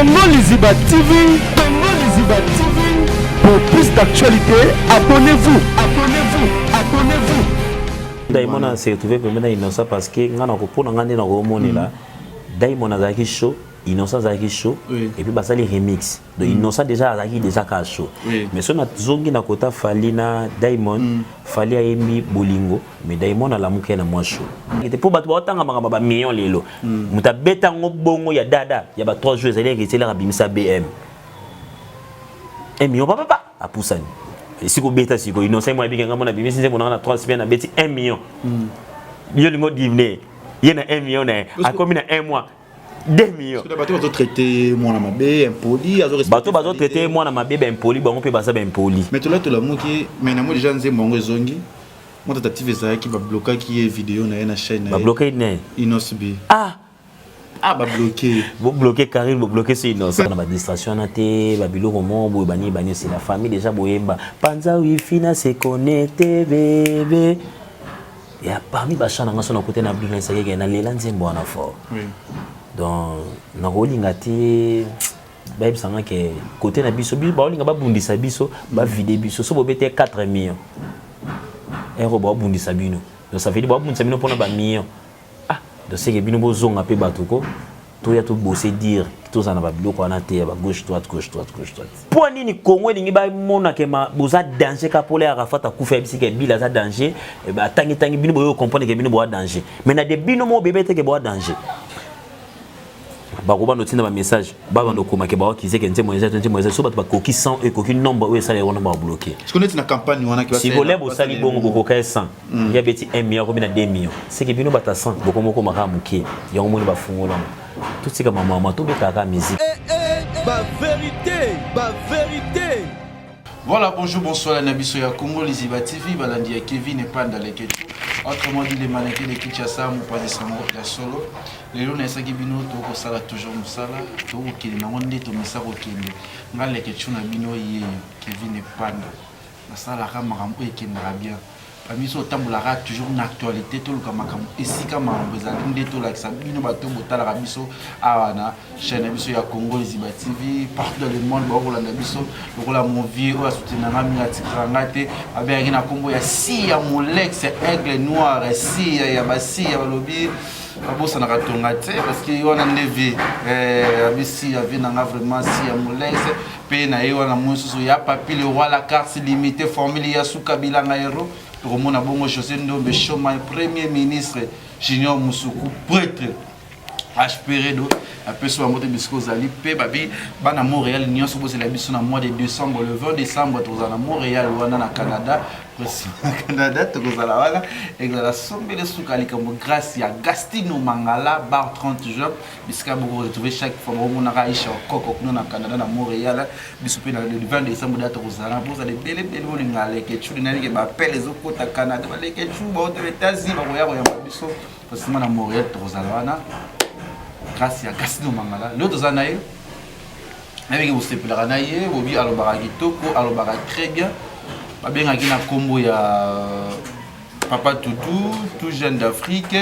Congo Liziba TV, Congo Liziba TV. Pour plus d'actualité, abonnez-vous, abonnez-vous, abonnez-vous. Daimon a s'est retrouvé vraiment innocent parce que on a pour ngandi na romoni là. Daimon a zaki show, innocent zaki show et puis basa les remix. Donc innocent déjà zaki déjà ka show. Mais son a zongi na kota Falina Daimon, Fali Aimi Bolingo, mais Daimon a la muke na moi show. Était pour battre autant ba million lelo. Muta beta ngobongo ya dada, ya ba 3 jours zali qui la bimisa BM. 1 million papa a poussani. Si vous bêtez, si vous innocent, moi, bien que bimisi c'est mon a 3 semaines à bêti 1 million. Yo lingo divné. Il y a 1 million à combien 1 mois 2 millions. Parce que bateau va traiter moi na mabé impoli, bateau va traiter moi na mabé impoli, bon on peut passer impoli. Mais tout là la muki, mais na moi déjà nze mongo zongi. Moi tentative ça qui va bloquer qui est vidéo na chaîne. Va bloquer né. Inosbi. Ah bah bloquer. Vous bloquez Karim, vous bloquez c'est innocent. On a distraction na té, ba bilo roman, bo bani c'est la famille déjà boyemba. Panza wifi na se connecté bébé. Et parmi ba chana ngaso na côté na bilo ça y est na lela nzembo na fort. Oui. Donc na rolinga té ba ibsanga ke côté na biso ba rolinga ba bundisa biso, ba vide biso so bo bete 4 millions. Un robot bundisa bino. Donc ça veut dire ba bundisa bino pour na ba millions. Donc c'est que bino bozonga pe batuko to ya to bosser dire to za na ba biloko na te ba gauche droite gauche droite gauche droite. Pour nini Congo lingi ba mona ke ma boza danger ka pour les Arafat akufa bisi ke bila za danger e ba tangi bino boyo comprendre ke bino bo danger. Mais na de bino mo bébé te ke bo danger. Ba ko ba no tina ba message ba ba no koma ke ba ki ze ke nze moyeza so ba to ba koki 100 e koki nombre o ça les on ba bloquer. Est-ce qu'on est na campagne wana ki ba si voulez bo sali bongo ko ka 100 ya beti 1 million ko bina 2 millions c'est que bino ba ta 100 boko moko maka muke ya mo ni ba fungola tout c'est comme maman to be ka musique ba vérité, ba vérité. Voilà, bonjour, bonsoir, la Nabiso ya Congo Liziba TV, Balandi ya Kevin et Panda Leketu. Autrement dit, les mannequins de Kinshasa, mon pas de Sango, ya solo. Les gens qui bino, to sala toujours musala, to okele na wonde to misako kende. Nga Leketu na bino ye Kevin et Panda. Na sala ka makambo ekendra bien. Parmi ceux qui ont toujours une actualité, tout le monde ici comme on besoin de tout là, ça bino bateau botala rabiso awana chaîne biso ya Congo Liziba TV partout dans le monde ba ko la biso ko la mon vieux o soutenir ngami ya tikrangate abe na Congo ya si ya molex aigle noir si ya basi ya lobi abosa na katonga te parce que yona ndevi abisi ya vina nga vraiment si ya molex pe na yona monso ya papi le roi la carte limitée formule ya Soukabila ngaero. Romona Bongo José Ndombe Choma, Premier ministre Junior Moussoukou, prêtre H.P.R.E.D.O. Après ce moment, Bisco Zali, Babi, Bana Montréal, Union Sobo, la mission en mois de décembre, le 20 décembre, tu vas à Montréal, ou à Canada, Canada, tu vas à la Wala, et la somme de Soukali, comme grâce à Gastino Mangala, bar 30 jours, Bisca vous retrouvez chaque fois, on a Raïcha, Coco, non, à Canada, à Montréal, Bispo, le 20 décembre, vous allez bel et bel les Ketchou, les appels, les autres à Canada, les Ketchou, les États-Unis, Bispo, parce que à Montréal, tu vas à la Wala. Grâce à Casino Mangala, l'autre année, avec vous c'est pour l'année, vous voyez alobara kitoko, alobara très bien. Pas bien avec na combo ya Papa Toutou, tout jeune d'Afrique.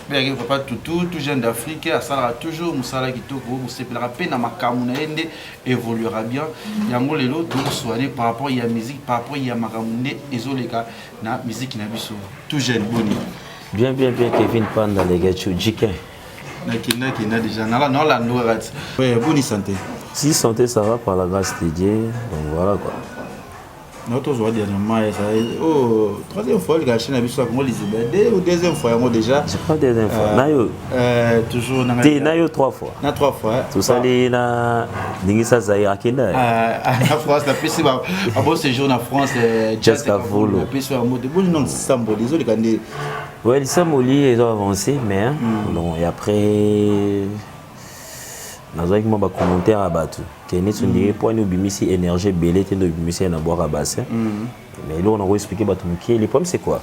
Bien Papa Toutou, tout jeune d'Afrique, à ça toujours musala kitoko, vous c'est pour la peine à makamuna ende évoluera bien. Yango lelo tout soigné par rapport à la musique, par rapport à la makamune ezoleka na musique na biso. Tout jeune boni. Bien Kevin Panda les gars Jiken. Nakina déjà non la noire. Ouais, bonne santé. Si santé ça va par la grâce de Dieu, donc voilà quoi. Notre joie dernièrement ça troisième fois le gâcher na biso à Congo Liziba ou deuxième fois déjà. Je prends deuxième fois. Nayo toujours nayo 3 fois. Na 3 fois. Tout ça les na ningisa zaira kenda. En France la PC ba bon séjour en France Jessica Volo. La PC à mode bon non sambo désolé quand ouais, les Samoli ils ont avancé mais bon et après nazaki mo ba commentaire à batu kene tsundi pour nous bimisi énergie belé tendo bimisi na boire à bassin mais là on a expliqué batu muké les pommes c'est quoi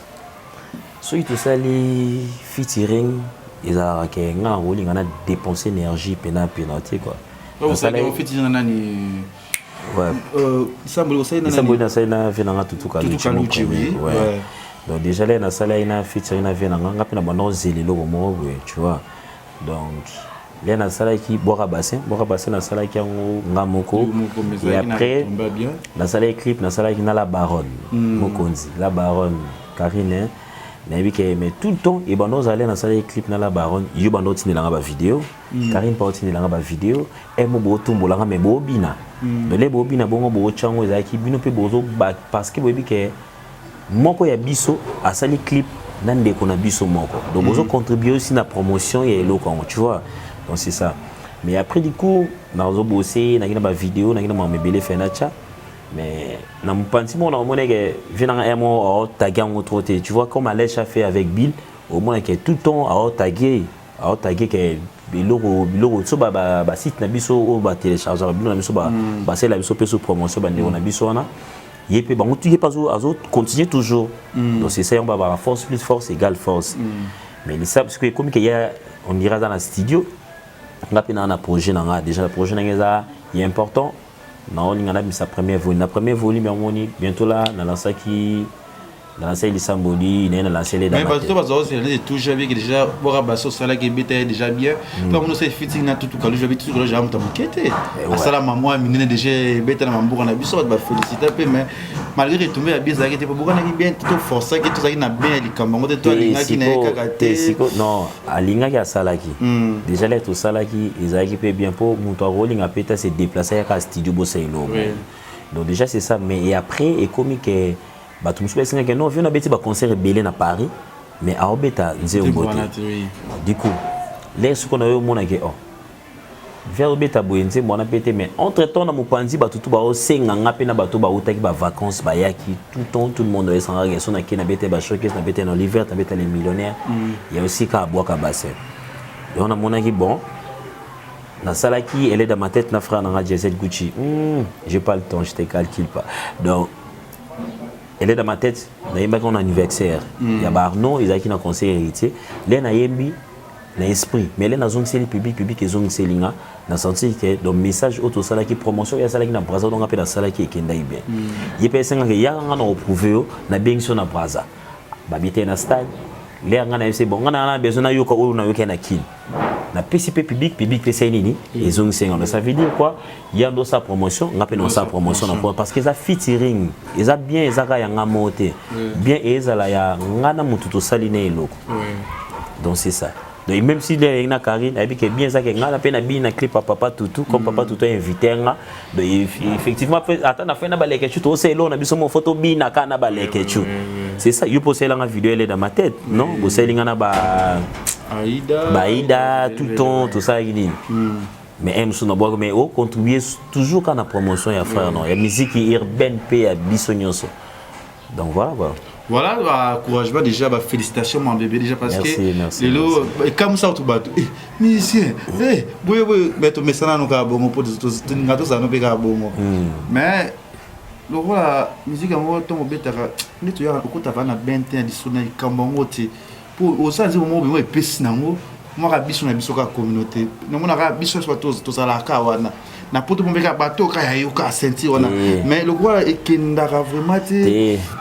so tout ça les featuring ils a que nga rolling on a dépensé énergie penalty quoi on ça les featuring nani ouais Samoli na ça na venanga tutuka ouais donc déjà là na sala ina featuring na venanga ngapena bando zelelo ko mo tu vois donc Là na sala qui boire bassin na sala qui ngamoko et après na sala clip na sala qui na la baronne Mokonzi la baronne Karine na que mais tout le temps et bando aller na sala clip na la baronne yo bando tinela ba vidéo Karine pa tinela ba vidéo et mo bo tumbola mais bo bina mais les bo bina bongo bo chango ezaki bino pe bozo parce que bobi que moko ya biso a sali clip nande kona biso moko donc bozo contribuer aussi na promotion et eloko tu vois. Donc c'est ça. Mais après du coup, on a bossé, on a une vidéo, on a une belle fenacha. Mais dans mon pensée, on a monnaie que vient un mot taguer en autre. Tu vois comme Alèche a fait avec Bill, au moins que tout le temps à taguer que biloko so ba site na biso o ba télécharger biloko na biso ba c'est la biso peso promotion ba on a biso na. Yepé ba mutu pas azo continuer toujours. Donc c'est ça on va avoir force plus force égale force. Mais les ça parce que comme qu'il y a on ira dans le studio. On a un projet, déjà le projet est important. On a mis sa première volume. La première volume, bientôt là, on a lancé qui. On a lancé les Samboli, on a lancé les dames. Mais parce que c'est toujours bien que déjà, Bora Basso, ça là qui est déjà bien. Comme on sait, fitting na tout cas, je vais tout le jour, j'ai ça là, maman, mine déjà, bête na mambour, on a vu ça, va féliciter un peu, mais malgré tout, mais bien, ça qui était pas beaucoup, on a bien tout forcé, que tout ça qui n'a bien les camarades de toi, les gars qui n'a pas non, à l'inga qui a ça là qui. Déjà là, tout ça là qui, ils ont équipé bien pour mon toit rolling, après, ça s'est déplacé à studio Bossé. Donc déjà, c'est ça, mais et après, et comme que. Bah tout le monde que non viens à concert belé à Paris mais à obeta nzé obote du coup les ce qu'on a eu au monde que oh vers obeta boyenze mon pété mais entre temps na mopanzi ba tout ba o senga ngape na bato ba utaki ba vacances ba yaki tout le monde est sans raison na kena bete ba showcase na bete na l'hiver na bete les millionnaires il y a aussi ka bois ka bassin et on a mon qui bon na salaki elle est dans ma tête na frère na Jazz Gucci j'ai pas le temps je te calcule pas donc elle est dans ma tête, il y a un anniversaire. Il y a Arnaud, il y a un conseil héritier. Il y a un esprit. Mais il y a une zone publique, qui est une zone dans le sens que le message auto sala qui promotion, il y a sala qui n'a pas donc appelle la sala qui est bien. Il y a personne qui a un prouvé, na bien sur na braza. Babité na stade. Les gens c'est bon, on a besoin de yoka ou na yoka na kill. Na PCP public c'est nini ils ont ça veut dire quoi il y a dans sa promotion on appelle sa promotion parce que ça featuring ils a bien ils a ya monté bien ils a la ya ngana mutu to saline eloko donc c'est ça donc même si les na Karine et que bien ça que ngana pe na bien na clip papa toutou comme papa toutou invité nga donc effectivement attends na fait na baleke tu to c'est là on a biso mon photo bien kana baleke tu c'est ça yo poser la vidéo elle est dans ma tête non bo c'est ngana ba Baïda, tout le temps, tout ça, il dit. Mais mais on contribue toujours quand la promotion, il y a frère, non. Il y a musique urbaine, il y a bissonioso. Donc voilà. Voilà, encouragement déjà, félicitations mon bébé déjà parce merci, que merci. Comme ça tout bateau. Musicien, mais tu mets ça dans nos bon pour tout ça nous péga bon. Mais le voilà, musique en haut ton bête ni tu as beaucoup ta va na 21 du sonnet Kambongote. Au sein du moment où on pèse nango moi rabiso na biso ka communauté na mona rabiso soit tous à la kawana na poto bombeka bato ka ya yoka sentir on mais le quoi est kindara vraiment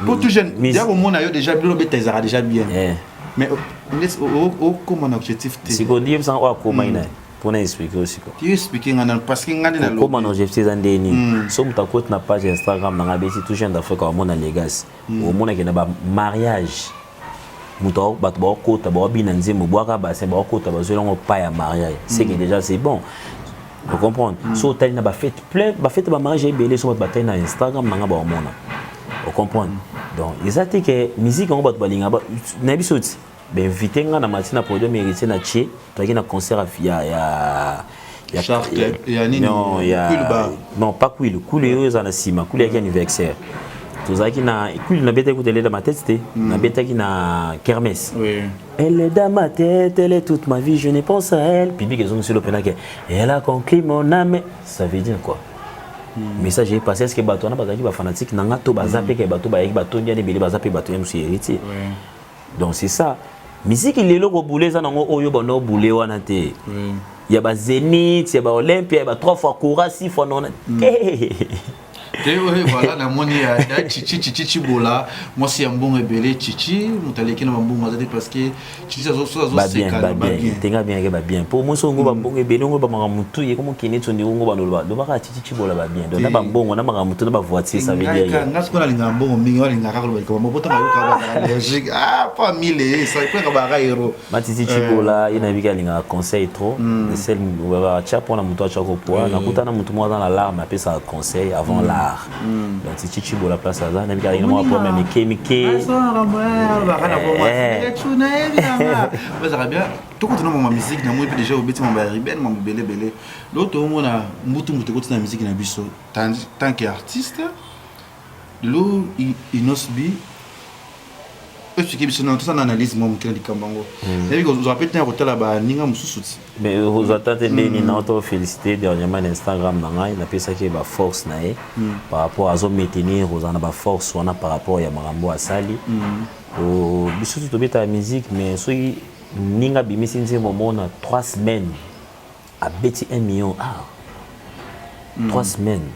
pour tout jeune déjà au monde a déjà bien bête ça déjà bien mais au comme un objectif si qu'on dit ça on comment il pour expliquer aussi quoi tu expliquer parce que ngani na comme un objectif andeni somme ta côte na page Instagram na ngabeti tout jeune d'Afrique au monde legacy au monde qui na ba mariage muto bato ba kota ba bina nzembo boaka ba se ba kota ba zelongo pa ya mariage c'est que déjà c'est bon vous comprenez so tali na ba fête plein ba fête ba mariage et belé so ba tali na Instagram na ba mona vous comprenez donc exactement que musique on ba balinga ba na bisoti ben invité nga na matina produit mérité na tché taki na concert ya non pas Quill Quill za na sima Quill ya anniversaire Tozaki na écoute na bête écoute elle est dans ma tête c'était na bête qui na kermesse elle est dans ma tête elle est toute ma vie je ne pense à elle puis ils ont sur le pénac elle a conquis mon âme ça veut dire quoi message est passé est-ce que bato na bazaki ba fanatique na ngato bazape ke bato ba yeki bato ndiane belé bazape bato yam sur héritier donc c'est ça musique il est là ko boulé ça nango oyo bono boulé wana te il y a ba Zénith il y a ba Olympia il y a ba 3 fois Koura 6 fois non Voilà, na moni ya Chichi bola. Moi c'est un bon rebelle Chichi, mutaleki na bon mazate parce que Chichi ça bien. Tenga bien que bien. Pour moi son go ba bon rebelle ngo ba maramutu ye comme kini to ngo ba no ba Chichi bola ba bien. Donc na ba bon na maramutu na ba voiture ça veut dire. Ngas ko na linga bon mingi wala linga ka ko ba bota ba ka ba allergique. Ah pas mille ça peut ba ka hero. Ma Chichi bola ina bika linga conseil trop. De celle wa cha pour na mutu cha ko poa na kutana mutu mo dans la larme après ça conseil avant l'art. Donc si Chichi bola place ça na bika linga mo pour même kémique. Ça bien. Tout continue ma musique na moi déjà au bêtiment ba riben mon belé l'autre on a mutu continue la musique na biso tant qu'artiste lo inosbi expliquer biso na tout ça analyse mon qui dit kambango et puis vous rappelez un retard là-bas ninga mususu mais vous attendez ni na auto féliciter dernièrement Instagram na ngai na pesa ke ba force na par rapport à zo maintenir aux ana ba force on a par rapport ya marambo asali au biso to beta musique mais soki ninga bimisi nzembo mona 3 semaines à beti 1 million 3 semaines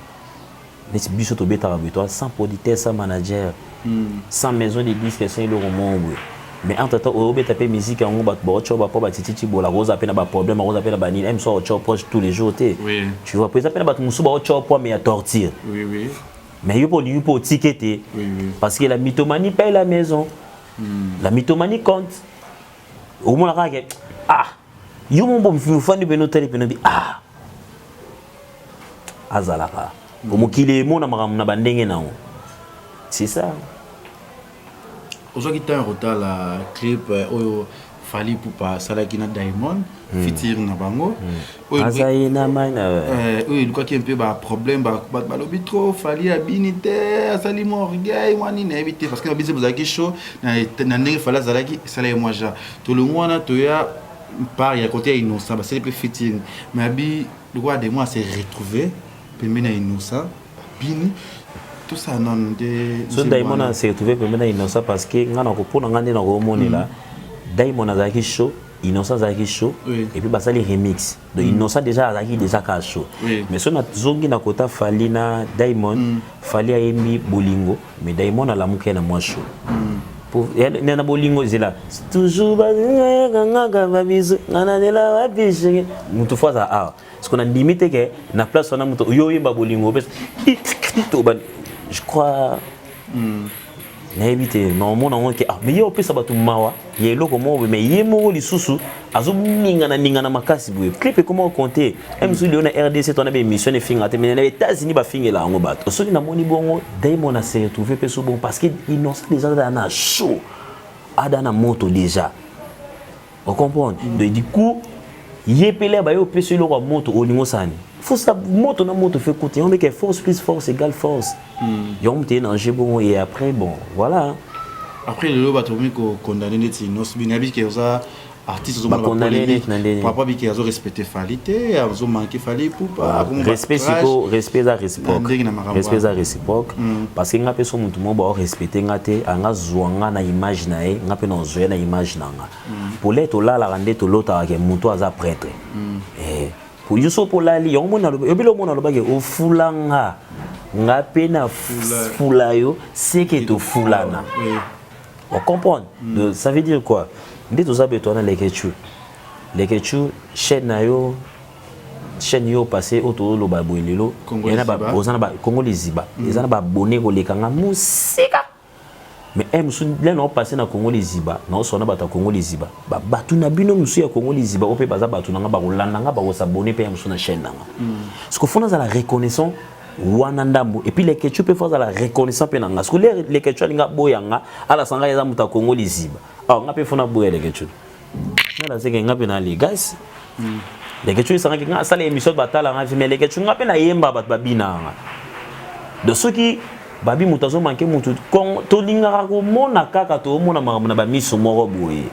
mais biso to beta rabito sans producteur sans manager sans maison de disques sans le roman mais entre temps au beta pe musique en ba cho ba pa titi bola rosa pe na ba problème rosa pe na ba ni aime so cho proche tous les jours tu vois peut-être pe na ba musu ba cho po mais à torture mais il faut ticket parce que la mythomanie paye la maison la mythomanie compte au moins la yo mon bon fani beno tele beno bi azalaka comme kile mona na bandenge na c'est ça aujourd'hui t'as un retard la clip oyo fali pupa salaki na Diamond fitir na bango azayi na mana il quoi qui un peu ba problème ba lobi trop fali abinité asali morgay wani na éviter parce que na bize bozaki chaud na ndenge fala zalaki sala moi ja to le mwana to ya par ya côté innocent c'est plus fitir mais abi le roi de moi s'est retrouvé pemena innocent bini tout ça non de so Diamond s'est retrouvé pemena innocent parce que ngana ko pona ngande na ko monela Diamond azaki chaud innocent azaki chaud et puis basali remix donc innocent déjà azaki déjà ka chaud mais so na zongi na kota fali na Diamond fali ayemi bolingo mais Diamond ala muke na moi chaud pour na bolingo zela toujours nganga babizo ngana de la wapiche mutu fois ça parce qu'on a limité que na place on a mutu yo yemba bolingo je crois na éviter normalement on que mais yo pesa batu mawa yelo comment mais yemo lisusu azominga na makasi boye clip comment compter même si on a RDC on a émission et finga mais les États-Unis ba fingela ngo bato so na moni bongo Diamond a se retrouvé peso bon parce que innocent déjà dans chaud adana moto déjà on comprend du coup yepele ba yo peso lo moto olingo sani faut ça moto na moto fait côté on met que force plus force égale force yom té danger bon et après bon voilà après le bato mi ko condamner neti nosbi na bi ke za artiste ba condamner papa bi ke zo respecter falité zo manquer fali pour pas respect réciproque parce que ngape so mutu mo ba respecter ngate anga zwanga na image na e ngape no zoya na image nanga pour l'être là la rende to lota ke mutu aza prêtre pour yuso pour la li yomona yobilo mona lobake o fulanga ngape na fulayo c'est que to fulana on comprend ça veut dire quoi ndé to za betona l'écriture chaîne yo passé auto lo ba boelelo ena ba ozana ba Congo liziba ezana ba abonné ko lekanga musika mais musu là non passé na Congo liziba na sona bata Congo liziba ba batu na bino musu ya Congo liziba ope baza batu nanga ba kolanda nga ba ko s'abonner pe musu na chaîne nanga ce que fona za la reconnaissance wanandambo et puis les ketchup peut faire la reconnaissance pe nanga ce que les ketchup linga boyanga ala sanga ya muta Congo liziba nga pe fona boya les ketchup na c'est que nga pe na les guys les ketchup sanga nga sala émission batala nga mais les ketchup nga pe na yemba bat babina de ceux qui babi mutazo manke mutu to lingaka ko mona kaka to mona na ba miso moko boye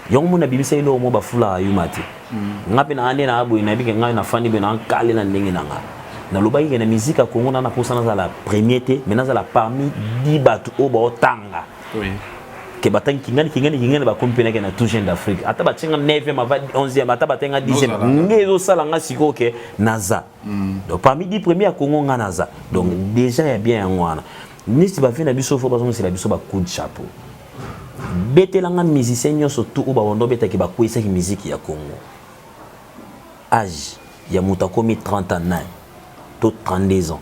yong mona bibisa ilo mo ba fula yumati ngapi na ande na abo ina bike ngai na fani be na kale na ndenge nanga na lobai ke na musique a Congo na posa na la première té mais na la parmi 10 batu o ba otanga que batang kingani ba compena ke na tout jeune d'Afrique ata batinga 9e ma 11e ata batenga 10e ngezo sala nga siko ke naza donc parmi 10 premiers à Congo nga naza donc déjà ya bien ngwana ni si ba fait na biso fo bazongo c'est la biso ba coup de chapeau betelanga musicien nyonso tout ba wondo beta ke ba kwesa ki musique ya Congo âge ya muta komi 30 ans to 32 ans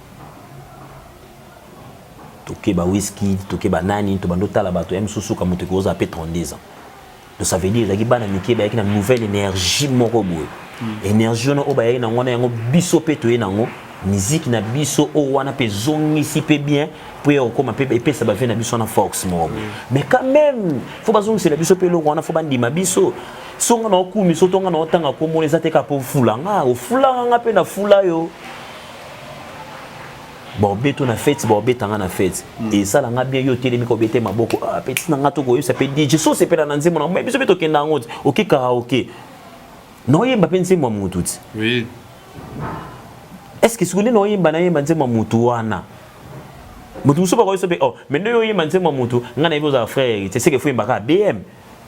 toke ba whisky toke ba nani to bando tala bato msusu ka mutu ko za pe 32 ans donc ça veut dire la bana mike ba na nouvelle énergie moko boye énergie no ba na ngona yango biso pe to yenango musique na biso o wana pe zongi si pe bien pour comme pe pe ça ba fait na biso na force mo mais quand même faut pas zongi c'est la biso pe lo wana faut bandima biso songa na okumi so tonga na otanga ko moneza te ka po fulanga o fulanga pe na fula yo bon beto na fête bon betanga na fête et ça la nga bien yo télé mi ko bete maboko ah petit na nga to ko yo ça peut DJ so c'est pe na nzemo na mais biso beto kenda ngoti OK karaoké no yemba pe nzemo mututi oui est-ce que sukuni no yemba na yemba nzemo mutu wana mutu so ba ko so be oh mais no yemba nzemo mutu nga na iboza frère c'est que faut yemba ka BM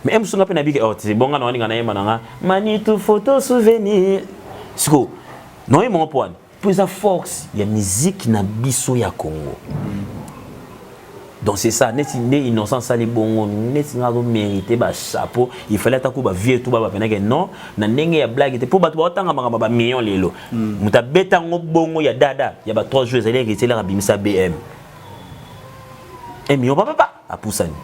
mais em sunga pe na bike oh c'est bon nga na nga na yemba na manitou photo souvenir siko no yemba mo point pour sa force il y a musique na biso ya Congo donc c'est ça net innocence ali bongo net ngalo mériter ba chapeau il fallait ta ko ba vieux tout ba penake non na ndenge ya blague te pour ba tanga ba million lelo muta beta ngo bongo ya dada ya ba 3 jours ele ki tela bimisa BM et million papa a poussani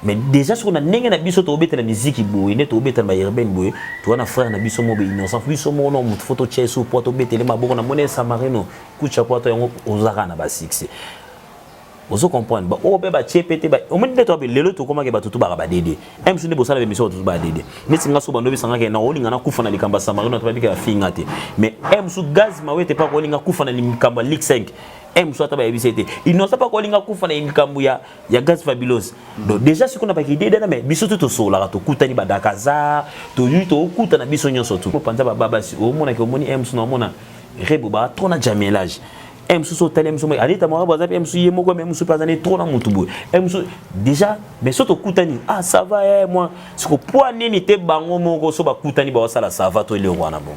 mais déjà ce qu'on a n'engé na biso to beta na musique boy net to beta na urbaine boy to na frère na biso mo be innocent biso mo no mutu photo chesu poto beta le maboko na mone samarino kucha poto yango ozaka na ba 6 ozo comprendre ba o be ba chepete ba o moni beto be lelo to koma ke ba tutu ba ba dede em sune bosala be mission tutu ba dede mais singa so bando bisanga ke na olinga na kufa na likamba samarino to ba bika finga te mais em su gaz mawete pa ko linga kufa na likamba lik 5 em soit ba ebisete il n'ose pas ko linga kufa na likambu ya gaz fabulous donc déjà ce qu'on a pas idée na mais biso to sola to kutani ba dakaza to yu to kuta na biso nyonso to panza ba baba si o mona ke o moni em su na mona rebo ba to na jamelage em su so tele em su alita mo ba za em su yemo ko em su pas ani trop na mutubu em su déjà mais so to kutani ah ça va moi ce ko po nini te bango moko so ba kutani ba sala ça va to le wana bon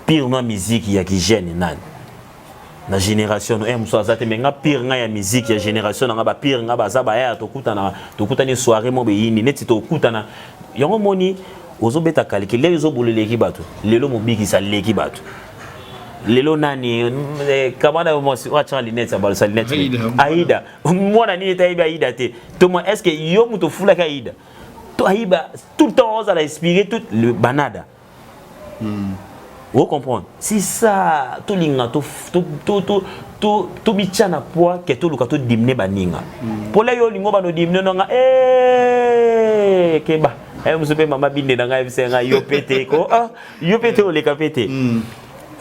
pire na musique ya ki jeune nani na génération em so azate menga pire nga ya musique ya génération nga ba pire nga ba za ba ya to kutani soirée mo be yini neti to kutana yango moni ozo beta calculer les oboleleki bato lelo mo biki sa leki bato lelo nani kamana mo wacha linete ba sa linete aida mwana ni taiba aida te to mo est-ce que yo muto fula ka aida to aiba tout le temps on a inspiré tout le banada vous comprenez si ça tout linga to bichana poa ke to luka to dimne baninga pola yo lingo bano dimne nga ke ba musupe mama binde nga bisenga yo pete ko ah yo pete o le kapete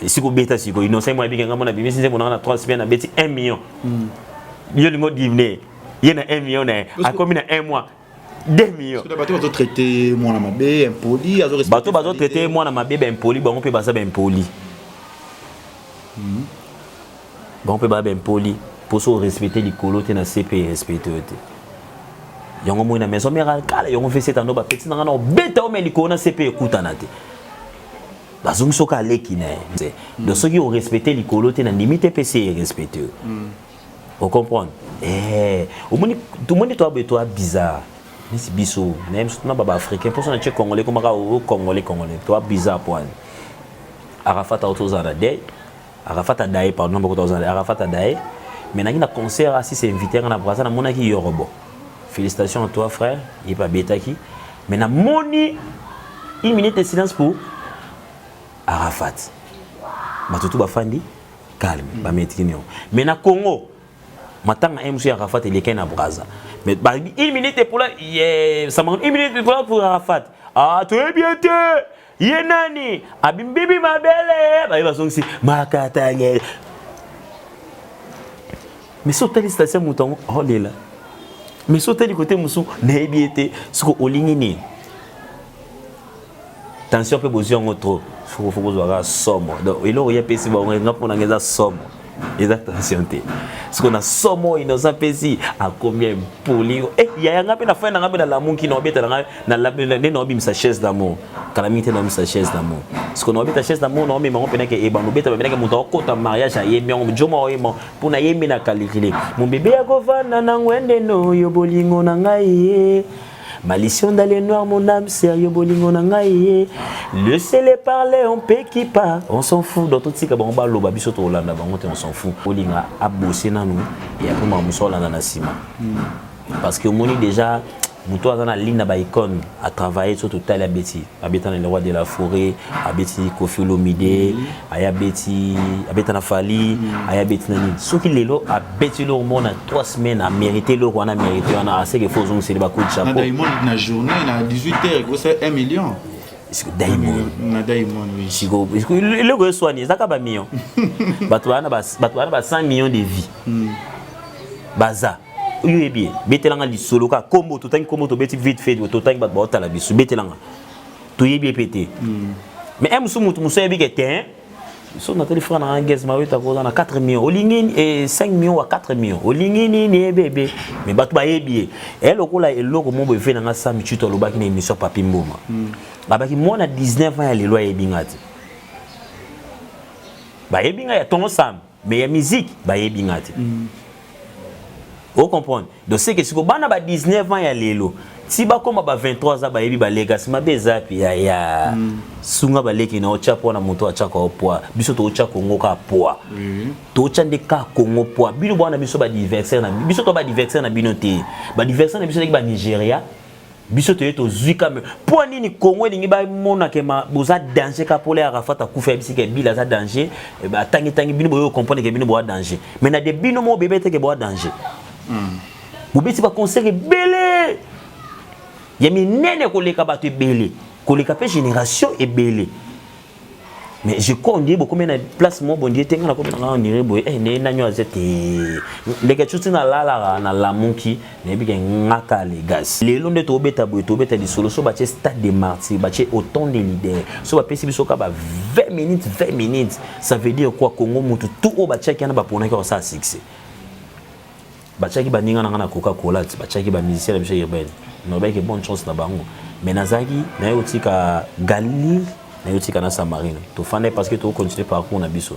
siko beta siko innocent moi bi nga mona bi misi mona na 3 semaines na beti 1 million yo lingo dimne yena 1 million na a komi na 1 mois 2 millions. Parce que bateau va traiter moi na mabe impoli, bateau va traiter moi na mabe ben impoli, bon on peut passer ben impoli. Bon on peut ba ben impoli pour se respecter les colotés na CP respecter. Yango mo na maison mère kala yango fait cette ando ba petit na na beta o me liko na CP ekuta na te. Bazung soka leki na. De ceux qui ont respecté les colotés na limite PC respecter. Vous comprenez? Au monde tout le monde toi bizarre. C'est biso, même si tu n'as pas africain, pour ça on est congolais comme congolais, toi bizarre point. Arafat a autour d'Adaï, Arafat a Daï pardon, beaucoup d'autres Arafat a Daï. Maintenant il y a un concert assis, c'est invité à la brasse, na mona qui yorobo. Félicitations à toi frère, il pas bêta qui. Maintenant moni, une minute de silence pour Arafat. Matutu bafandi, calme, ba metinio. Maintenant Congo. Maintenant MC Arafat il est qu'un brasse. Mais une minute pour là, ça m'a une minute pour Arafat. Ah, très bien, Yenani, Abim Bibi ma belle, bah il va sonner Makatanye. Mais sauter les stations mouton, oh là. Mais sauter du côté moussou, n'ébiété, ce qu'on ligne. Tension peut bouger en trop. Faut que vous somme. Donc il aurait pas si bon, on a pour la somme. attention te ce qu'on a somo innocent pesi à combien poli ya nga pe na fa na nga pe na lamu ki no beta na la no bi sa chaise d'amour calamité no sa chaise d'amour ce qu'on a beta chaise d'amour no mi mo pe na ke e ba no beta ba na ke muto ko ta mariage aye mi on jomo mo pour na yemi na kalikile mon bébé ya govana na ngwende no yo bolingo na ngai Malicion dans les noirs, mon âme, sérieux, bolingo nangaye. Le ciel est parlé, on peut qui pas. On s'en fout. Dans tout ce qui est bon, on s'en fout. Bolinga a bossé dans nous. Et après, on s'en fout dans la cima. Parce que mon déjà, mon toit dans la ligne d'Abaïkon a travaillé sur tout à la bêtise. Habitant dans le roi de la forêt, habitant Kofi Olomide, habitant na Fali, habitant na Nid. Ce qui est là, habitant le monde 3 semaines, a mérité le roi, on a mérité, on a assez de choses, c'est le coup de chapeau. Na journée, na 18h, c'est 1 million. C'est Daimon. Na Daimon, oui. Le gars soigné, ça va million. Batouana ba 100 millions de vies. Baza. Oui bien. Betelanga li solo ka combo tout temps combo to beti vite fait tout temps ba bota la bisu betelanga. To yebie pété. Mais un musu mutu musu yebi que so na téléphone na ngez ma weta ko na 4 millions. Olingini et 5 millions à 4 millions. Olingini ni bébé. Mais batu ba yebie. Elle okola eloko mo be fe na sa michuto lo baki na émission papi mboma. Babaki mo na 19 ans ya lelo yebingati. Ba yebinga ya ton sam, mais ya musique ba yebingati. Vous comprenez? Donc c'est que si vous avez 19 ans, il y a l'élo. Si vous avez 23 ans, il y a legacy, il y a sunga baleki na ochapo na moto achako opoa. Biso to ochako ngoka poa. To chande ka Congo poa. Bino bwana biso ba diversaire na biso to ba diversaire na bino te. Ba diversaire na biso ba Nigeria. Biso to yeto zuika me. Po nini Congo lingi ba mona ke ma boza danger ka pole Arafat akufa bisike bila za danger. E ba tangi bino boyo comprendre ke bino bo danger. Mais na de bino mo bébé te ke bo danger. Vous bêtez pas conseiller belé. Il y a mis nene koleka batu belé. Koleka pe génération et belé. Mais je connais beaucoup de place moi bon Dieu tenga na ko na ndire boy ne na nyo azete. Les gars tout na la monki ne bi ngaka les gars. Les londe to beta boy to beta di solo so ba stade de martyrs, ba autant de leaders. So ba pesi biso ka ba 20 minutes. Ça veut dire quoi Congo mutu tout o ba check yana ba pona ka ça succès. Bachaki baninga na Coca-Cola, bachaki ba musicien de Michel Urbain. No ba ke bonne chance na bango. Mais nazaki na yotika Galil, na yotika na Samarine. To fane parce que to continuer parcours na biso.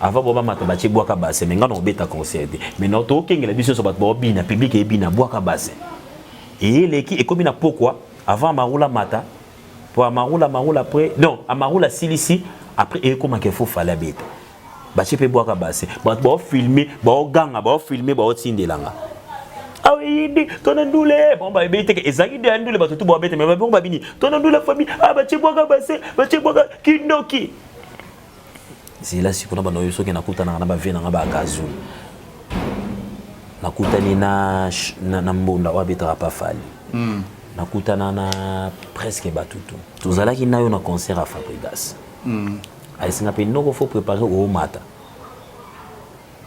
Avant boba mata bachi boaka basse, mais ngana obeta concert. Mais no to kengela biso so bat bo bina public e bina boaka basse. Et leki e komi na pourquoi avant Marula mata pour Marula après non, Marula silisi après e koma ke fo fala beta. Bache pe boaka basse ba filmer ba ganga ba filmer ba tindelanga ah oui dit ton ndule bon ba bete ke ezaki de ndule ba tout ba bete mais ba bon ba bini ton ndule famille ah bache boaka basse bache boaka kindoki c'est là si kuna ba no yoso ke nakuta na ba vena ba gazu nakuta ni na mbonda wa beta pa fali nakuta na presque batutu tozalaki nayo na concert à Fabrigas ayisinga pe noko faut préparer au mata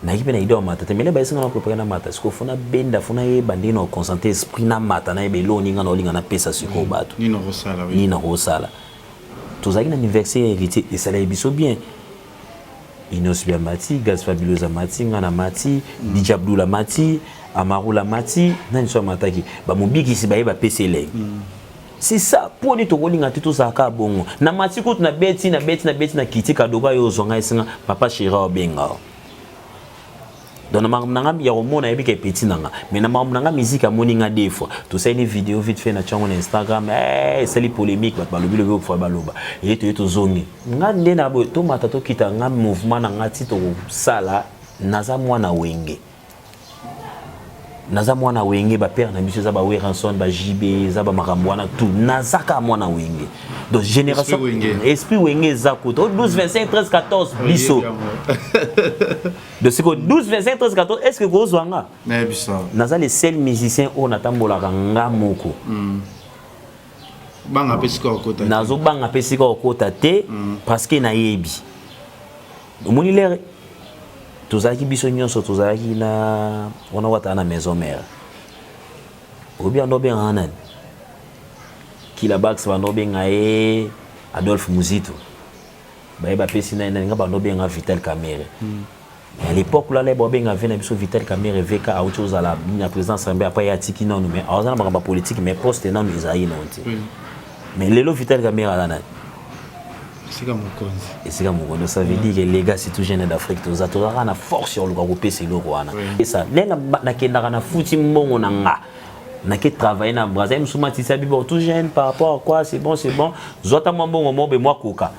na kipe na idée au mata te mele ba isinga na préparer na mata siko funa benda funa ye bandi na concentrer esprit na mata na ebelo ninga na olinga na pesa siko bato ni na rosala oui ni na rosala tozaki na anniversaire hérité et ça l'a biso bien Inos bien mati Gaz Fabulosa mati ngana mati DJ Abdullah mati Amarula mati nani so mataki ba mobiki si ba ye ba PCL. C'est ça pour les tokolinga tout ça ka bongo na matiko na beti na kitika doba yo zonga isinga papa Shira obenga dona mamnanga ya romona yebi ke petit nanga mais na mamnanga musique amoninga des fois tout ça une vidéo vite fait na chango na Instagram c'est les polémiques ba lobi lobi ko baloba et to zongi ngande na bo to mata to kita nga mouvement na ngati to sala naza mwana wenge naza mwana wenge ba père na biso za ba Weranson ba JB za ba Marambwana tout nazaka mwana wenge donc génération esprit wenge za ko 12 25 13 14 biso de ce que 12 25 13 14 est-ce que vous zwanga mais biso naza les seuls musiciens on atambola nga moko banga pesika okota nazo banga pesika okota te parce que na yebi omoni l'air tozaki biso nyonso tozaki na wana wata na maison mère obia no ben anan kila bax ba no ben ngae Adolphe Muzito ba pesi na nga ba no ben nga Vital Camere à l'époque là les bobé avait na biso Vital Kamerhe VK a autre chose à la présidence après ya tiki non mais alors ça na politique mais poste non Isaïe non mais lelo Vital Kamerhe là c'est comme et c'est comme on ça veut dire que les gars c'est tout jeune d'Afrique tous ça aura na force sur le groupe c'est le roi et ça na kenda na futi mbongo na nga na ke travailler na Brazza msuma tisa bibo tout jeune par rapport à quoi c'est bon zota mbongo mobe moi koka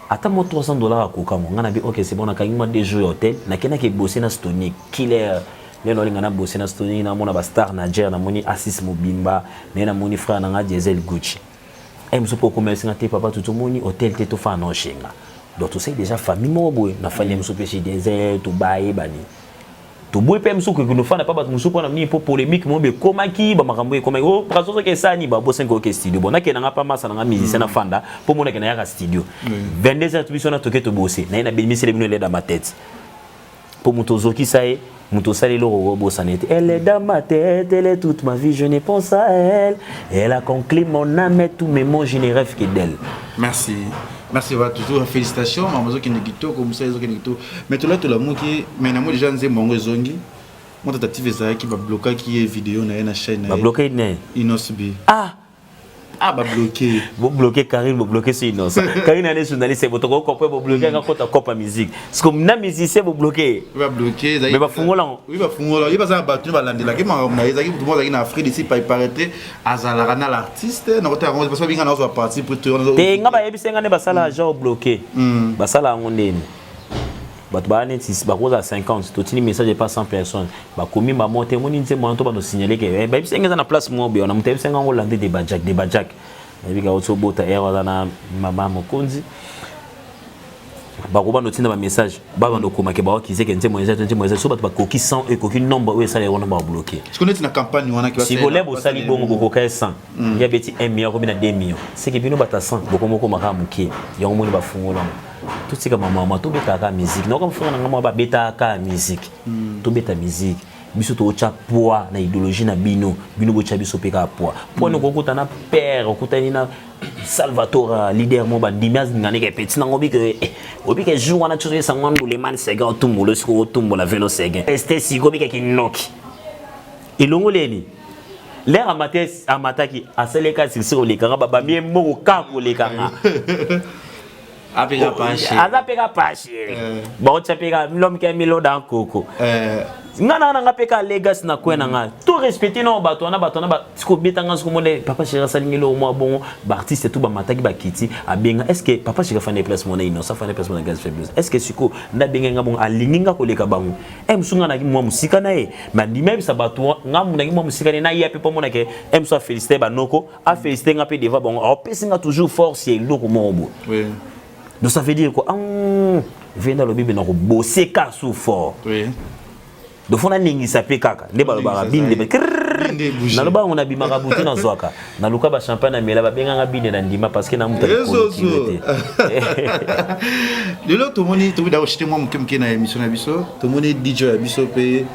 ata mo $300 à koka mo ngana bi OK c'est bon na kangima des jeux hôtel na kena ke bosser na Stony killer lelo lingana bosser na Stony na mona ba star Niger na moni Assis Mobimba na moni frère na nga Diesel Gucci mso pour commercer ngate papa tout moni hôtel te to fa no shenga donc tu sais déjà famille mo boy na famille mso pe chez Diesel to bae bani to boy pe mso ko no fa na papa mso pour na ni pour polémique mo be komaki ba makambo e komaki oh prazo ke sani ba bosen ko ke studio bona ke na pa masa na musicien na fanda pour mona ke na ya studio 22h tu biso na toke to bosser na be misele bino le dans ma tête pour mutozo ki sae Moutosali le robot sanité. Elle est dans ma tête, elle est toute ma vie, je ne pense à elle. Elle a conclu mon âme et tous mes mots, je ne rêve que d'elle. Merci. Merci, voilà, toujours félicitations. Maman qui n'est pas comme ça, qui n'est pas. Mais tout là, tout le monde qui. Mais moi déjà, je mon zongi. Moi, tentative ça qui va bloquer qui est vidéo na na chaîne. Va bloquer né. Inosbi. Ah bah bloquer. Vous bloquez Karine, vous bloquez c'est innocent. Karine est journaliste, c'est votre copain vous bloquer quand on coupe la musique. Parce que na musicien vous bloquer. Il va bloquer. Mais va fungola. Oui va fungola. Il va ça battu va landela. Qui m'a on a ezaki tout le monde en Afrique ici pas paraître azala na l'artiste. Na kota on parce que bien na zo parti pour tout. Te nga ba yebisenga ne basala genre bloquer. Basala ngondeni. Bato ba net ici ba cause à 50 to tini message pas 100 personnes ba komi ba monter moni nze mo to ba no signaler que ba bisenga na place mo be on a monter bisenga ngo lande de bajak na bika auto bota erreur na mama mokonzi ba ko ba no tina ba message ba no koma ke ba ki zeke nze mo so ba koki 100 et koki nombre ou ça les on ba bloquer ce qu'on est na campagne wana ki ba si volé bo sali bongo ko ka 100 il y a beti 1 million ko bina 2 millions c'est que bino bata 100 boko moko maka muke ya mo ni ba fungola tout ce que maman to beta ka musique non comme frère na ngamo ba beta ka musique to beta musique biso to cha poids na idéologie na bino bo cha biso peka poids pour no kokota na père okutani na Salvatore leader mo ba dimias ngane ke petit na ngobi ke jour na tshose sangwando le man sega otumbulo siko otumbola velo sega este siko bi ke kinoki ilongo leli l'air amataki aseleka siko le kanga ba mie mo ka ko le kanga apeka pashi ba otapeka l'homme qui a mis l'eau dans coco ngana nga peka legacy na kwena nga tout respecter na bato na ba siko betanga siko mole papa chéri salingelo mo bon ba artiste tout ba mataki ba kiti abenga est-ce que papa chéri fa ne place mona ino ça fa ne place mona gaz faible est-ce que siko na benga nga bon alinginga ko leka bangu msunga na mo musika na e ma di même ça bato nga muna mo musika na ya pe po mona ke so féliciter ba noko a féliciter nga pe deva bon a pesinga toujours force et loko mo bo oui. Donc ça veut dire quoi vient dans le bible na ko bosser ka sous fort oui. Donc on a ningi sapé kaka ne ba ba binde na lo ba on a bimaka butu na zwaka na luka ba champagne na mela ba benga nga binde na ndima parce que na muta ko kilote lelo to moni to da ochite moi mkemke na émission na biso to moni DJ ya biso pe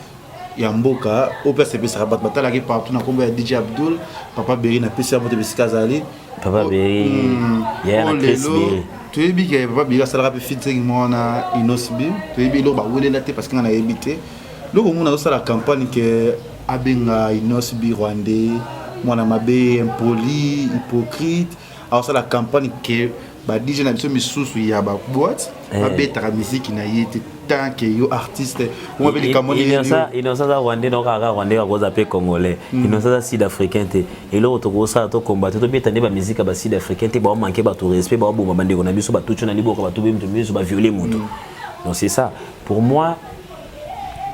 ya mboka au PCB ça bat batala ki partout na komba ya DJ Abdul papa Beri na PC moto bisika zali papa Beri ya na Chris Beri tu es bien papa Beri ça la featuring moi na Inosbi tu es bien lo ba welela te parce que on a évité le moment où on a la campagne que abenga Inosbi Rwandais mwana mabe impoli hypocrite alors ça la campagne que ba DJ na biso misusu ya ba boîte ba beta la musique na yete tant que yo artiste on va les camoni il ça Rwandais donc Rwandais à cause appelé congolais il ça sud-africain te et là to ça to combattre to beta ne ba musique ba sud-africain te ba manquer ba to respect ba bo ba ndeko na biso ba tucho na liboko ba to be mtu ba violer moto donc c'est ça pour moi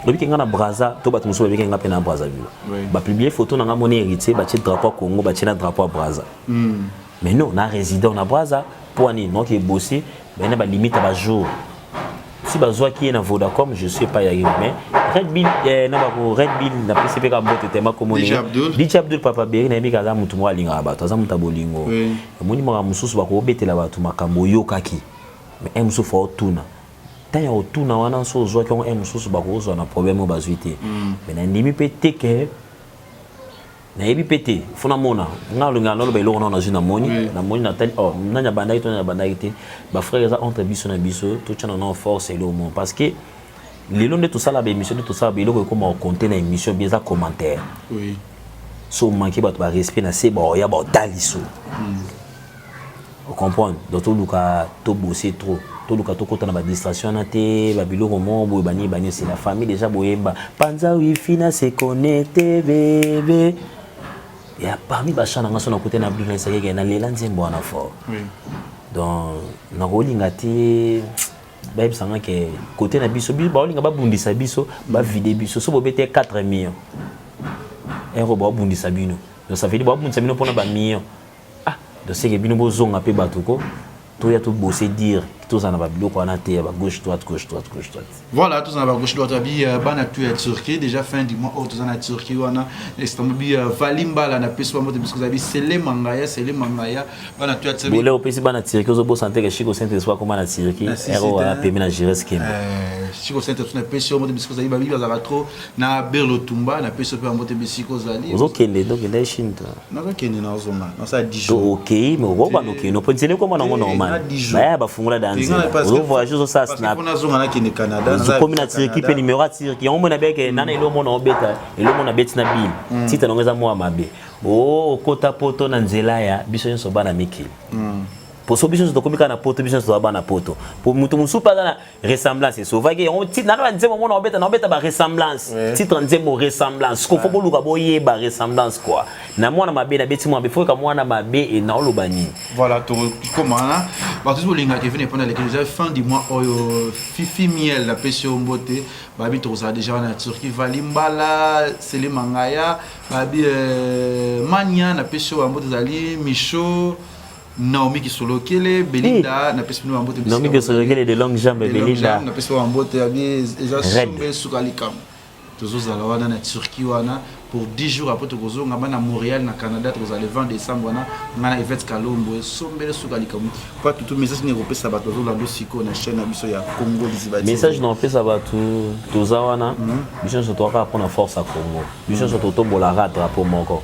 le week-end na Brazza to batu muso ba week-end na Brazzaville ba publier photo na ngamoni héritier ba ti drapeau Congo ba ti na drapeau Brazza mais non na résident na Brazza pour ani non qui bosser ben na ba limite ba jour si ba zo qui na Vodacom je sais pas y arriver mais Red Bill na ba ko Red Bill na PCP ka bote tema comme DJ Abdul papa Beri na bika za mutu mo alinga ba to za mutu bolingo moni mo mususu ba ko betela ba tu makambo yokaki mais emso fo tuna tanya otuna wana so zo ko emsusu ba ko zo na problème ba zuité mais na ndimi pété que na yebi pété fona mona ngalo ngalo ba ilo na zina moni na moni na tali oh nanya bandai to na bandai te ba frère za entre biso na biso to tchana na force ilo mo parce que les longs de tout ça la émission de tout ça biloko comme compter na émission bien ça commentaire oui so manquer ba respect na c'est bon ya ba daliso vous comprenez donc tout luka to bosser trop tout luka to kota na ba distraction na te ba biloko mo boy bani c'est la famille déjà boyemba panza wifi na se connecter bébé ya parmi ba chana ngaso na côté na blue ça ke na lela nzembo na fort oui donc na rolinga te ba sanga ke côté na biso ba olinga ba bundisa biso ba vider biso so bobete 4 millions ba bundisa bino donc ça veut dire ba bundisa bino pona ba millions donc c'est que bino bozonga pe batuko to ya to bosser dire tous en ba biloko na te ba gauche droite voilà tous en ba gauche droite bi bana tu ya Turquie déjà fin du mois tous en Turquie wana Istanbul Valimbala na peso moto bisco zabi sele mangaya bana tu ya Turquie bole opesi bana Turquie zo bo santé que Chico Saint soit comme na Turquie ero a permis na gérer scheme Chico Saint na peso moto bisco zabi ba bi za trop na Berlo Tumba na peso pe moto bisco zali ozo kende donc na Chine na zo kende na ozoma na ça 10 jours OK mais on va donc no pensez comme on normal ba fungula dans on voyage sur ça snap on a zonga na kende Canada na comme na Turquie pe numéro à Turquie on mona beke nana ilo mona obeta ilo mona beti na bim tita nongeza mo mabe kota poto na nzela ya biso nso bana mikili poso biso to komika na poto biso to bana poto pour mutu musupa na ressemblance so vage on titre na nzembo mona obeta ba ressemblance titre nzembo ressemblance ko foko luka boye ba ressemblance quoi na mwana mabe na beti mo mabe foka mwana mabe et na olobani voilà to comment là partout linga qui vient pendant les fin du mois oyo fifi miel la pression mbote babi to ça déjà na Turquie Valimbala sele mangaya babi mania na pression mbote zali micho Naomi qui solo kele Belinda na pression mbote Naomi qui solo kele de longue jambe Belinda na pression mbote abi déjà sombe sukalikam toujours za wana na Turquie wana pour 10 jours après to kozo ngamba na Montréal na Canada to za le 20 décembre wana ngana Yvette Kalombo sombe sukalikam pas tout message ni repesa bato zo la dosiko na chaîne biso ya Congo Lizibati message non pesa bato to za wana biso so to ka prendre force à Congo biso so to tombola ra drapeau moko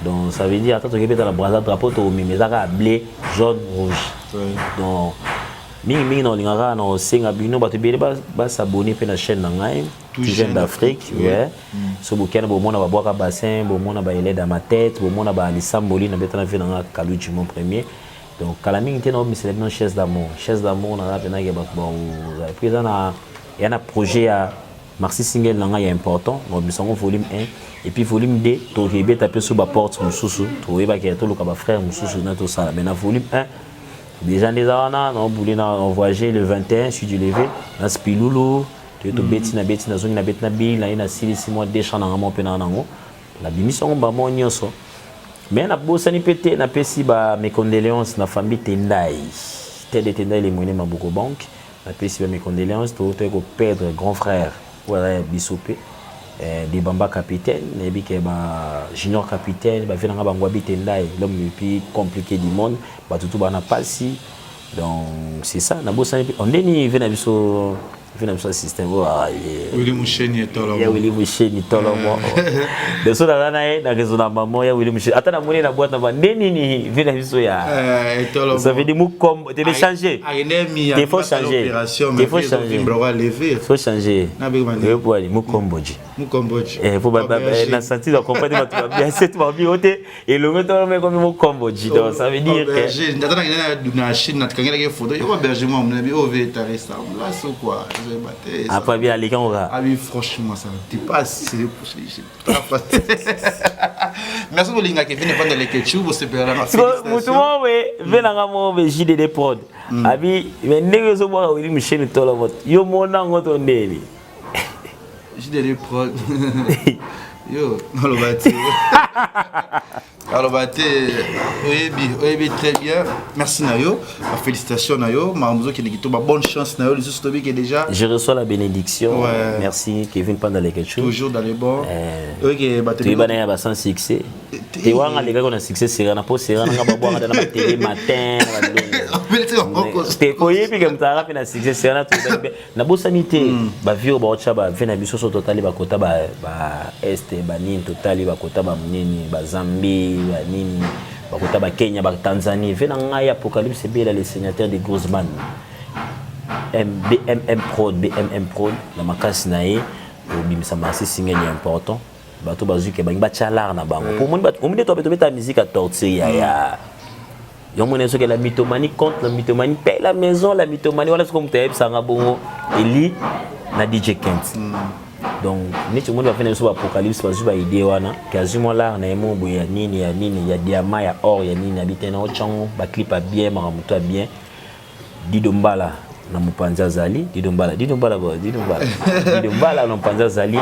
donc ça veut dire attends to kebeta la braza drapeau to mimezaka bleu jaune rouge donc mingi na lingara na osenga bino bato bele ba s'abonner pe na chaîne na ngai tout jeune d'Afrique ouais so bokana bo mona ba boaka bassin bo mona ba ele dans ma tête bo mona ba lisamboli na betana fe na Kaluchi mon premier donc kala mingi te na mi célébrer chaise d'amour na ra pe na ke ba bon présent na yana projet à Merci single nanga ya important no bisango volume 1 et puis volume 2 to rebe taper sur ba porte mususu to weba ke to loka ba frère mususu na to ça mais na volume 1 déjà les ana on voulait na voyager le 21 sur du levé na spilulu to beti na zone na beti na bi na ina 6 mois de chana ngamo pe na nango la bimission ba mo nyonso mais na bosani pété na pesi ba mes condoléances na famille Tendai Tendai les moyens Mabuko Bank na pesi ba mes condoléances to ko perdre grand frère voilà bisopé des bamba capitaine et puis que junior capitaine ba venanga bangwa Tendai l'homme le plus compliqué du monde ba tout ba na pasi donc c'est ça na bosani on deni vena biso système Willy Moucheni tolo ya Willy Moucheni tolo mo de so na na raisonnement maman ya Willy Moucheni ata na moni na boîte na ba ndeni ni vena biso ya tolo ça veut dire mou comme tu veux changer il faut changer il faut changer na be boîte mou komboji faut na sentir de comprendre ba bien c'est tout bien oté et le retour mais comme mou komboji donc ça veut dire que ndata na Chine na kangela ke photo yo berger moi mon ami au vétérinaire là c'est quoi après bien les gars ah oui franchement ça t'es pas c'est merci pour l'inga qui vient prendre les ketchup vous espérer la mutumo we venanga mo be JDD prod abi mais ndenge zo boka Willy Moucheni tolo mot yo mona ngoto ndeli JDD prod yo alobati alobati oui très bien merci nayo félicitations nayo mamuzo qui est bonne chance nayo les autres qui déjà je reçois la bénédiction merci Kevin pendant les quelque chose toujours dans les bons OK bah tu vas na sans succès tu vois nga les gars qu'on a succès c'est na poste c'est na ba boire dans la télé matin te koye puis comme ça na succès c'est na tout na bosanité ba vio ba ocha ba vena biso so total ba kota ba est ba nini total ba kota ba nini ba Zambie ba nini ba kota ba Kenya ba Tanzanie vena ngai apocalypse bela les signataires de Guzman BMM Prod la makasi na ye obimisa masi singe ni important bato bazuke bangi bachalar na bango pour moi bato omine to beta musique à torture ya yo mone so que la mythomanie contre la mythomanie paye la maison la mythomanie voilà ce comme tu sanga bongo eli na DJ Kent donc ni tout le monde va faire sur apocalypse parce que ba idée wana quasiment là na emo boya nini ya diamant ya or ya nini habiter na ochango ba clip a bien maramuto a bien Didombala na mupanza zali Didombala na mupanza zali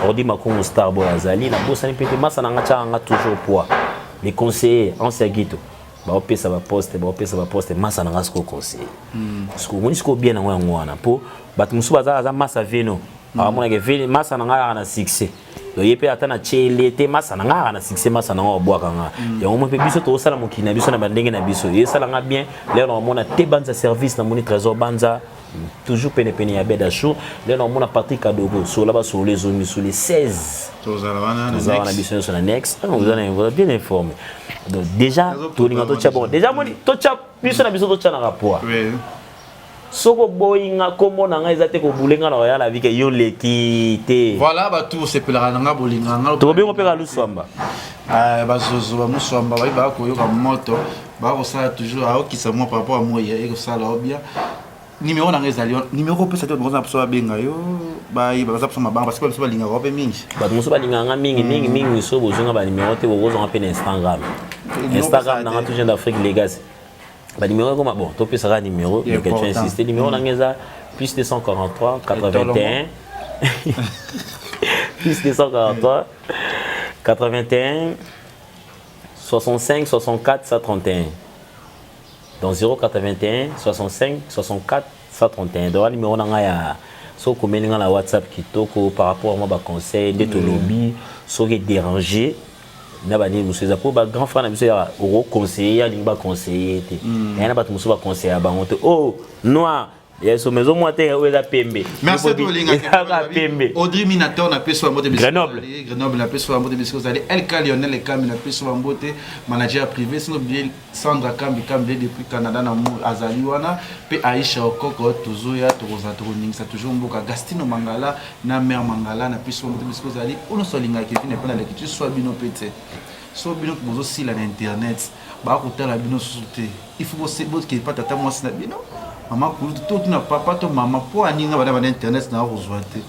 ordi makongo star boy azali na bossa ni pete masa na ngachanga toujours poids les conseillers en segito ba opesa ba poste masa na ngasko conseiller parce que monisko bien na ngwana po bat musuba za masa veno amona ke veno masa na ngara na succès do yepe atana chele te masa na ngara na succès masa na ngobwaka nga ya mo pe biso to sala mokina biso na bandenge na biso yesala nga bien leo na mona te banza service na moni trésor banza toujours pene ya beda show leo na mona Patrick Adogo sur là-bas sur les zones sur les 16 tozala biso sur la next vous allez bien informé donc déjà to linga to chabo déjà moni to chap biso na biso to chana rapport soko boyinga komona nga ezate ko bulenga na ya la vie que yo lekite voilà ba tout c'est pela nga bolinga nga to bien opera luswamba ba zozo ba muswamba ba ko yo ka moto ba ko ça toujours a qui ça moi par rapport à moi et que ça là bien numéro na ngeza lion numéro peut ça to bonza so benga yo ba za so mabanga parce que so balinga ko pe mingi ba muso balinga nga mingi so bozonga ba numéro te bozo nga pe na Instagram na tout jeune d'Afrique Legacy ba numéro comme bon to pe ça numéro mais que tu insistes numéro na ngeza plus 243 81 plus 243 81 65 64 131 dans 081 65 64 131 donc numéro na ya so komeli nga la WhatsApp kitoko par rapport à moi ba conseil de to lobby so que déranger na ba ni muso za po ba grand frère na biso ya ro conseiller ya lingba conseiller te na ba muso ba conseiller ba monte oh noir yeso maison moi te oza pembe merci to linga pembe Audrey Minator na peso mbote Grenoble na peso mbote bisco zali El Lionel Le Kambi na peso mbote manager privé sino bien Sandra Kambi depuis Canada na azali wana pe Aisha Okoko tuzoya toza toninga toujours mboka Gastino Mangala na mère Mangala na peso mbote bisco zali ono so linga ke fine pa na lekitu so bino pete so bino bozo sila na internet ba ko tala bino soute il faut que c'est que pas tata moi na bino maman kulutu tout na papa to maman po aninga bana bana internet na rozwa te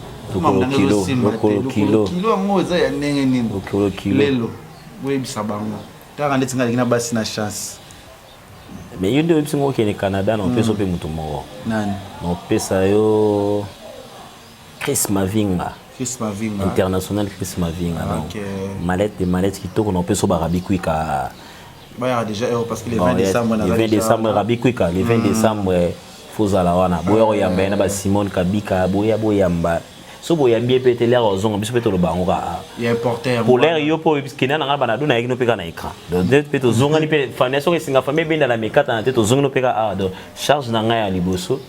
kilo ngo za ya ndenge nini lelo we bisabango taka ndetsinga likina basi na chance mais yende websingo ke ne Canada na peso pe mutu moko nani no pesa yo Chris Mavinga international Chris Mavinga okay. Malette kitoko na peso barabi kwika ba déjà parce que le 20 décembre le 20 décembre rabi kwika le 20 décembre fozala wana boyo yamba na ba Simone Kabika boyamba so boyambi pete l'air ozonga biso pete lo bango ka ya importer pour l'air yo po biskina na bana duna yekino peka na écran donc pete ozonga ni pe famille so ke singa famille benda na mekata na tete ozonga no peka a donc charge na nga ya liboso.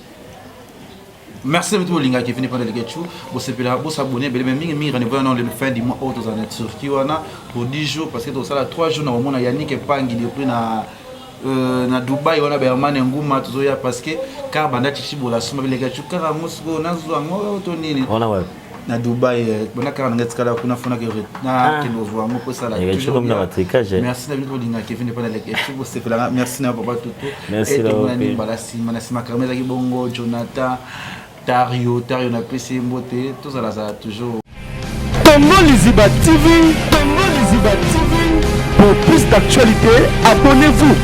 Merci à vous linga qui finit par le getchou vous s'abonner belle mingi rendez-vous dans le fin du mois autres en Turquie wana pour 10 jours parce que dans ça 3 jours na mona Yannick Pangi depuis na Dubai wana Berman nguma tuzoya parce que car banda chichibola suma belle getchou car musko na zwango to nini ona wa na Dubai bona car ngets kala kuna fona que na kilo zwango pour ça là toujours comme na matricage. Merci à vous linga qui finit par le getchou vous c'est là merci na papa tout merci là balasi manasima kameza ki bongo Jonathan Tario na PC Mbote, tout ça là toujours. Tongo Liziba TV, pour plus d'actualités, abonnez-vous.